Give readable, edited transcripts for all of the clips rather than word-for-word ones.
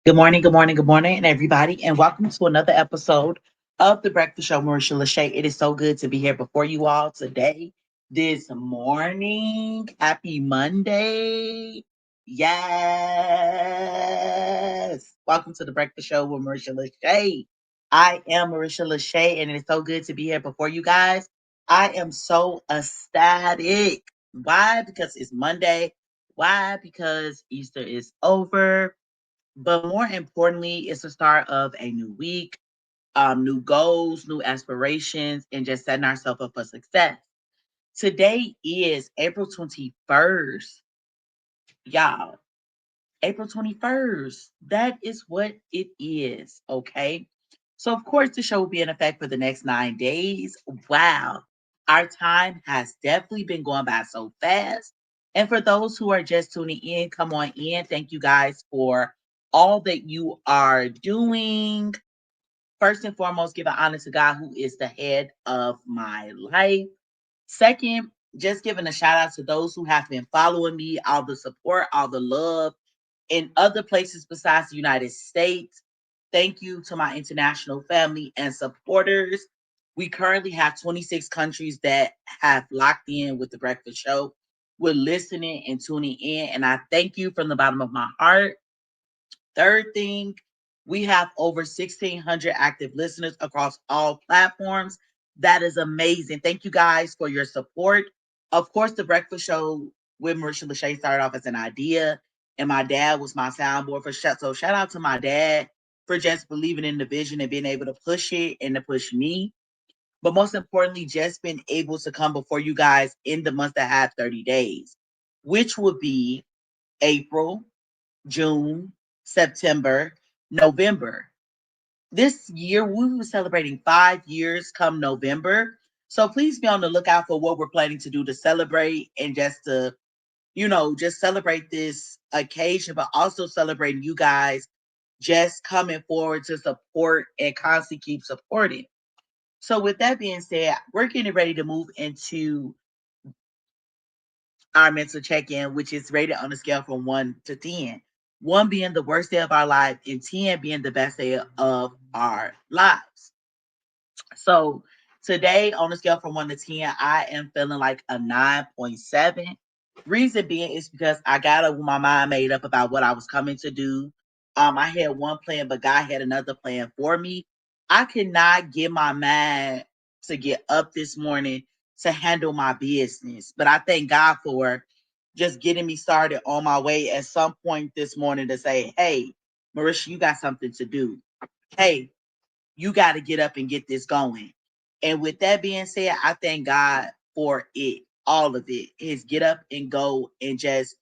Good morning, everybody, and welcome to another episode of the Breakfast Show. Marisha LaShay. It is so good to be here before you all today, this morning. Happy Monday. Yes. Welcome to the Breakfast Show with Marisha LaShay. I am Marisha LaShay, and it is so good to be here before you guys. I am so ecstatic. Why? Because it's Monday. Why? Because Easter is over, but more importantly, it's the start of a new week, new goals, new aspirations, and just setting ourselves up for success. Today is April 21st. Y'all, April 21st. That is what it is. Okay. So, of course, the show will be in effect for the next 9 days. Wow. Our time has definitely been going by so fast. And for those who are just tuning in, come on in. Thank you guys for all that you are doing. First and foremost, give an honor to God, who is the head of my life. Second, just giving a shout out to those who have been following me, all the support, all the love in other places besides the United States. Thank you to my international family and supporters. We currently have 26 countries that have locked in with the Breakfast Show. We're listening and tuning in, and I thank you from the bottom of my heart. Third thing, we have over 1,600 active listeners across all platforms. That is amazing. Thank you guys for your support. Of course, the Breakfast Show with Marisha LaShay started off as an idea, and my dad was my soundboard for shut. So shout out to my dad for just believing in the vision and being able to push it and to push me. But most importantly, just being able to come before you guys in the months that have 30 days, which would be April, June, September, November. This year, we were celebrating 5 years come November. So please be on the lookout for what we're planning to do to celebrate and just to, just celebrate this occasion, but also celebrating you guys just coming forward to support and constantly keep supporting. So with that being said, we're getting ready to move into our mental check-in, which is rated on a scale from 1 to 10. One being the worst day of our life, and 10 being the best day of our lives. So today, on a scale from 1 to 10, I am feeling like a 9.7. Reason being is because I got my mind made up about what I was coming to do. I had one plan, but God had another plan for me. I could not get my mind to get up this morning to handle my business, but I thank God for just getting me started on my way at some point this morning to say, "Hey, Marisha, you got something to do. Hey, you got to get up and get this going." And with that being said, I thank God for it, all of it. His get up and go and just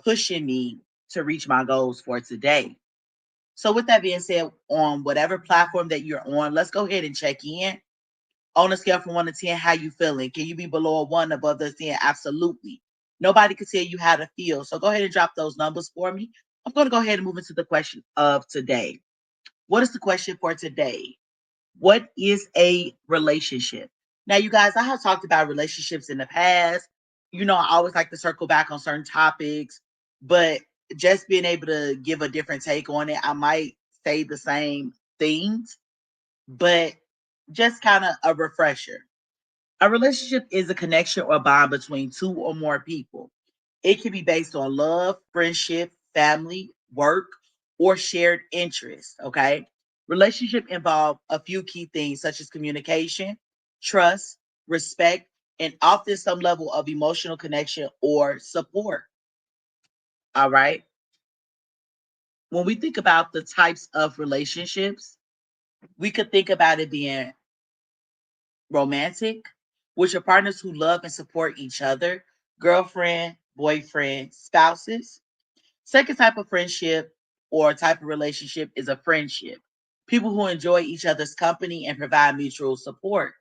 pushing me to reach my goals for today. So with that being said, on whatever platform that you're on, let's go ahead and check in. On a scale from 1 to 10, how you feeling? Can you be below a 1, above the 10? Absolutely. Nobody can tell you how to feel. So go ahead and drop those numbers for me. I'm going to go ahead and move into the question of today. What is the question for today? What is a relationship? Now, you guys, I have talked about relationships in the past. I always like to circle back on certain topics, but just being able to give a different take on it, I might say the same things, but just kind of a refresher. A relationship is a connection or bond between two or more people. It can be based on love, friendship, family, work, or shared interests. Okay. Relationship involve a few key things such as communication, trust, respect, and often some level of emotional connection or support. All right. When we think about the types of relationships, we could think about it being romantic, which are partners who love and support each other, girlfriend, boyfriend, spouses. Second type of friendship or type of relationship is a friendship. People who enjoy each other's company and provide mutual support.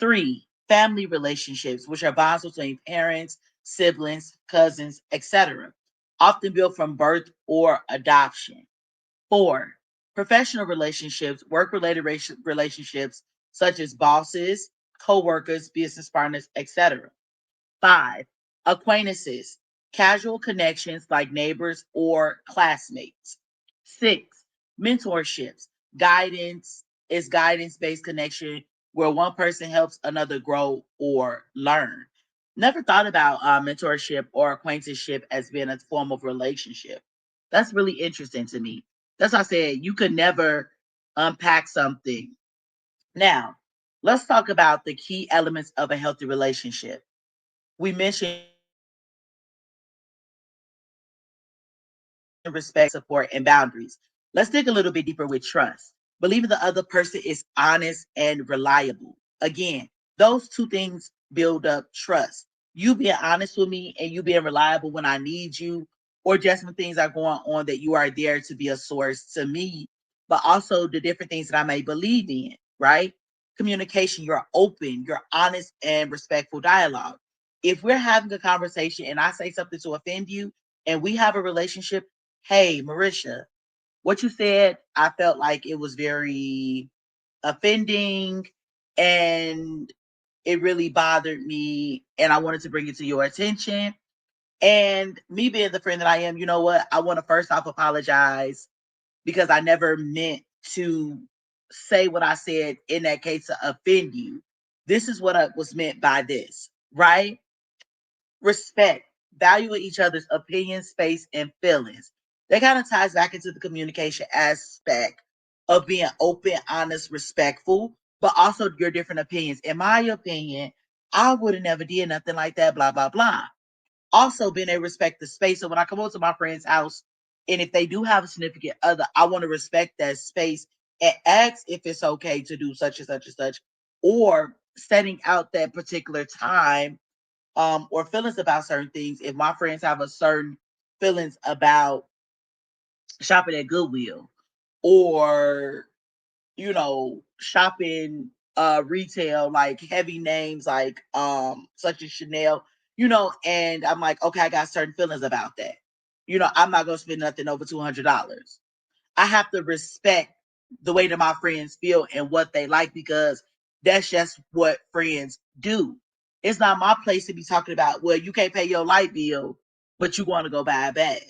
Three, family relationships, which are bonds between parents, siblings, cousins, etc., often built from birth or adoption. Four, professional relationships, work related relationships such as bosses, co workers, business partners, etc. Five, acquaintances, casual connections like neighbors or classmates. Six, mentorships. Guidance is guidance based connection where one person helps another grow or learn. Never thought about mentorship or acquaintanceship as being a form of relationship. That's really interesting to me. That's why I said you could never unpack something. Now, let's talk about the key elements of a healthy relationship. We mentioned trust, respect, support, and boundaries. Let's dig a little bit deeper with trust. Believing the other person is honest and reliable. Again, those two things build up trust. You being honest with me and you being reliable when I need you, or just when things are going on, that you are there to be a source to me, but also the different things that I may believe in, right? Communication, you're open, you're honest, and respectful dialogue. If we're having a conversation and I say something to offend you and we have a relationship, hey, Marisha, what you said, I felt like it was very offending and it really bothered me. And I wanted to bring it to your attention. And me being the friend that I am, you know what? I want to first off apologize because I never meant to say what I said in that case to offend you. This is what was meant by this, right? Respect, valuing each other's opinions, space, and feelings. That kind of ties back into the communication aspect of being open, honest, respectful, but also your different opinions. In my opinion, I would have never did nothing like that, blah, blah, blah. Also, being able to respect the space. So when I come over to my friend's house, and if they do have a significant other, I want to respect that space and ask if it's okay to do such and such and such, or setting out that particular time or feelings about certain things. If my friends have a certain feelings about shopping at Goodwill or shopping retail like heavy names like such as Chanel, and I'm like, okay, I got certain feelings about that. I'm not gonna spend nothing over $200. I have to respect the way that my friends feel and what they like because that's just what friends do. It's not my place to be talking about, well, you can't pay your light bill, but you want to go buy a bag.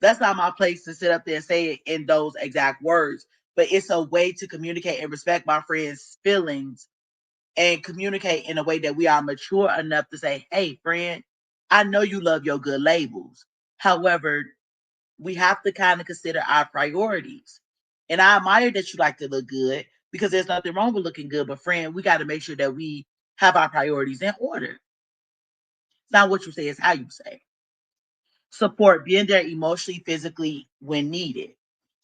That's not my place to sit up there and say it in those exact words. But it's a way to communicate and respect my friends' feelings and communicate in a way that we are mature enough to say, hey, friend, I know you love your good labels. However, we have to kind of consider our priorities. And I admire that you like to look good because there's nothing wrong with looking good. But friend, we got to make sure that we have our priorities in order. It's not what you say, it's how you say. Support, being there emotionally, physically when needed.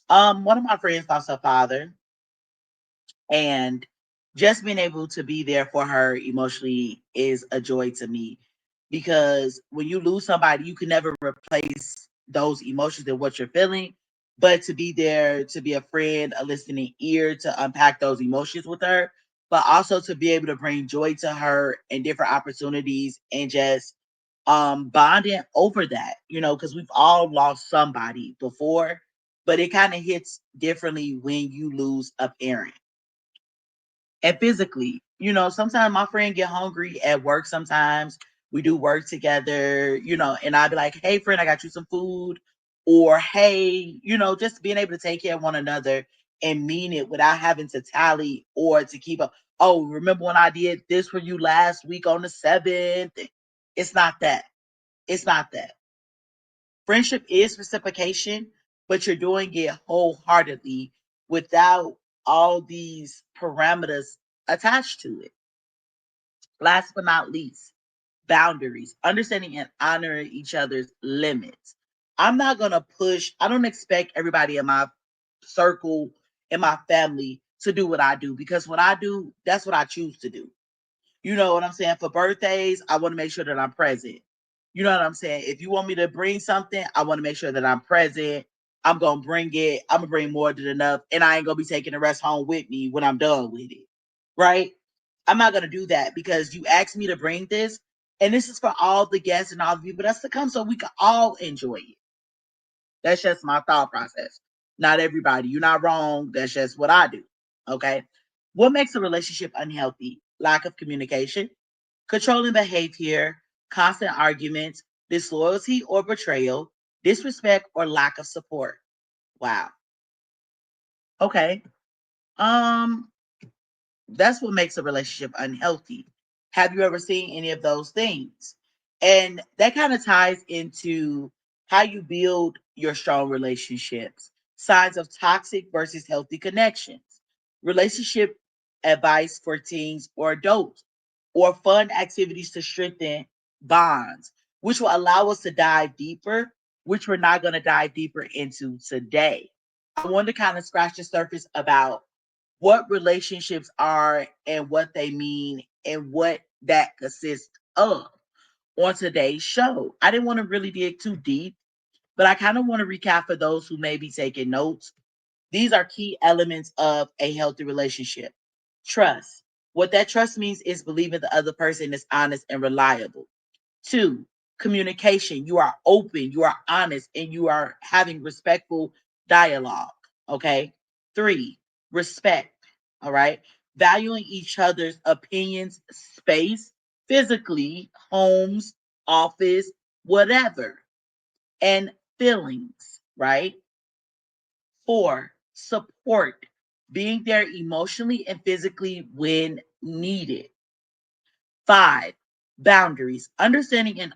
One of my friends lost her father, and just being able to be there for her emotionally is a joy to me because when you lose somebody, you can never replace those emotions and what you're feeling. But to be there, to be a friend, a listening ear, to unpack those emotions with her, but also to be able to bring joy to her and different opportunities and just bonding over that, because we've all lost somebody before, but it kind of hits differently when you lose a parent and physically. Sometimes my friend get hungry at work. Sometimes we do work together, and I'll be like, hey friend, I got you some food. Or hey, just being able to take care of one another and mean it without having to tally or to keep up. Oh, remember when I did this for you last week on the 7th? It's not that. It's not that. Friendship is reciprocation, but you're doing it wholeheartedly without all these parameters attached to it. Last but not least, boundaries, understanding and honoring each other's limits. I'm not going to push, I don't expect everybody in my circle, in my family to do what I do because what I do, that's what I choose to do. You know what I'm saying? For birthdays, I want to make sure that I'm present. You know what I'm saying? If you want me to bring something, I want to make sure that I'm present. I'm going to bring it. I'm going to bring more than enough. And I ain't going to be taking the rest home with me when I'm done with it. Right? I'm not going to do that because you asked me to bring this. And this is for all the guests and all the people that's to come so we can all enjoy it. That's just my thought process. Not everybody. You're not wrong. That's just what I do. Okay. What makes a relationship unhealthy? Lack of communication, controlling behavior, constant arguments, disloyalty or betrayal, disrespect or lack of support. Wow. Okay. Um, that's what makes a relationship unhealthy. Have you ever seen any of those things? And that kind of ties into how you build your strong relationships, signs of toxic versus healthy connections, relationship advice for teens or adults, or fun activities to strengthen bonds, which will allow us to dive deeper, which we're not going to dive deeper into today. I want to kind of scratch the surface about what relationships are and what they mean and what that consists of on today's show. I didn't want to really dig too deep, but I kind of want to recap for those who may be taking notes. These are key elements of a healthy relationship. Trust. What that trust means is believing the other person is honest and reliable. Two, communication. You are open, you are honest, and you are having respectful dialogue. Okay. Three, respect. All right. Valuing each other's opinions, space, physically, homes, office, whatever, and feelings, right? Four, support. Being there emotionally and physically when needed. Five, boundaries, understanding and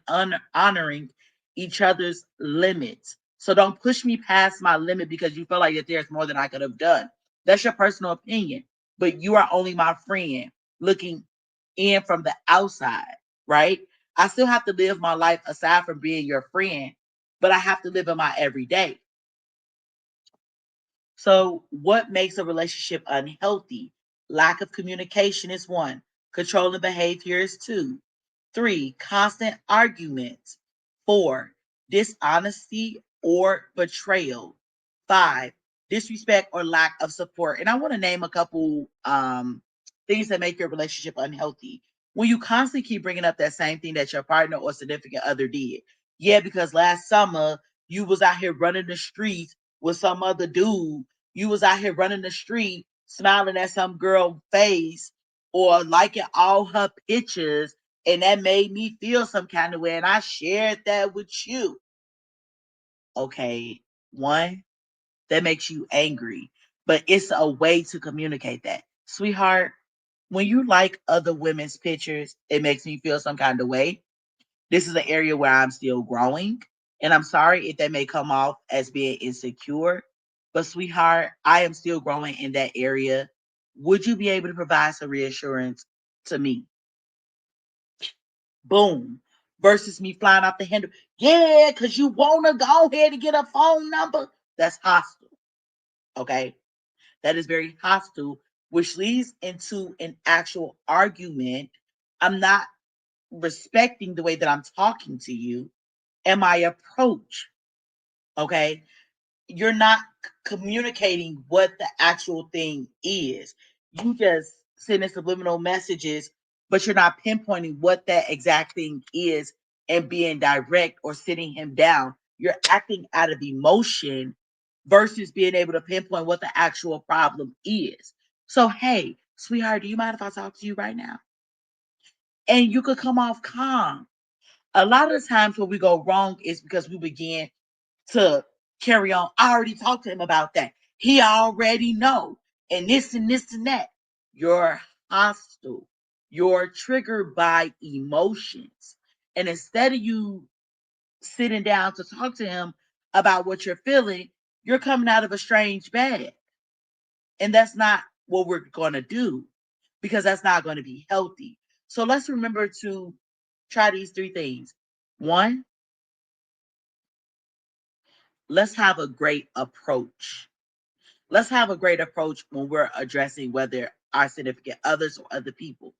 honoring each other's limits. So don't push me past my limit because you feel like that there's more than I could have done. That's your personal opinion, but you are only my friend looking in from the outside, right? I still have to live my life aside from being your friend, but I have to live in my everyday. So, what makes a relationship unhealthy? Lack of communication is one, controlling behavior is two, three, constant arguments, four, dishonesty or betrayal, five, disrespect or lack of support. And I want to name a couple things that make your relationship unhealthy. When you constantly keep bringing up that same thing that your partner or significant other did. Yeah, because last summer you was out here running the streets with some other dude. You was out here running the street, smiling at some girl face or liking all her pictures, and that made me feel some kind of way. And I shared that with you. Okay, one, that makes you angry, but it's a way to communicate that. Sweetheart, when you like other women's pictures, it makes me feel some kind of way. This is an area where I'm still growing. And I'm sorry if that may come off as being insecure, but sweetheart, I am still growing in that area. Would you be able to provide some reassurance to me? Boom. Versus me flying off the handle. Yeah, because you want to go ahead and get a phone number. That's hostile. Okay. That is very hostile, which leads into an actual argument. I'm not respecting the way that I'm talking to you and my approach. Okay. You're not communicating what the actual thing is. You just sending subliminal messages, but you're not pinpointing what that exact thing is and being direct or sitting him down. You're acting out of emotion versus being able to pinpoint what the actual problem is. So, hey, sweetheart, do you mind if I talk to you right now? And you could come off calm. A lot of the times where we go wrong is because we begin to carry on. I already talked to him about that. He already know. And this and this and that. You're hostile. You're triggered by emotions. And instead of you sitting down to talk to him about what you're feeling, you're coming out of a strange bag. And that's not what we're going to do because that's not going to be healthy. So let's remember to try these three things. One, let's have a great approach. Let's have a great approach when we're addressing whether our significant others or other people.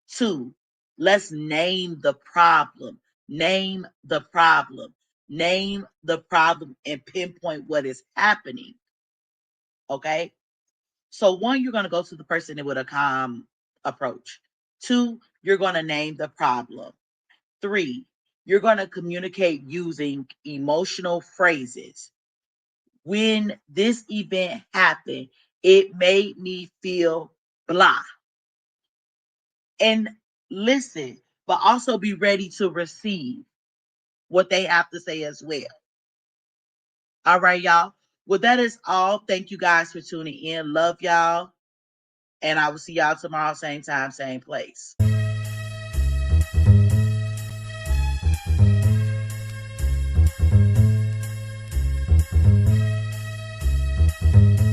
Two, let's name the problem. Name the problem. Name the problem and pinpoint what is happening. Okay. So, one, you're going to go to the person with a calm approach. Two, you're going to name the problem. Three, you're going to communicate using emotional phrases. When this event happened, it made me feel blah. And listen, but also be ready to receive what they have to say as well. All right, y'all. Well, that is all. Thank you guys for tuning in. Love y'all. And I will see y'all tomorrow, same time, same place.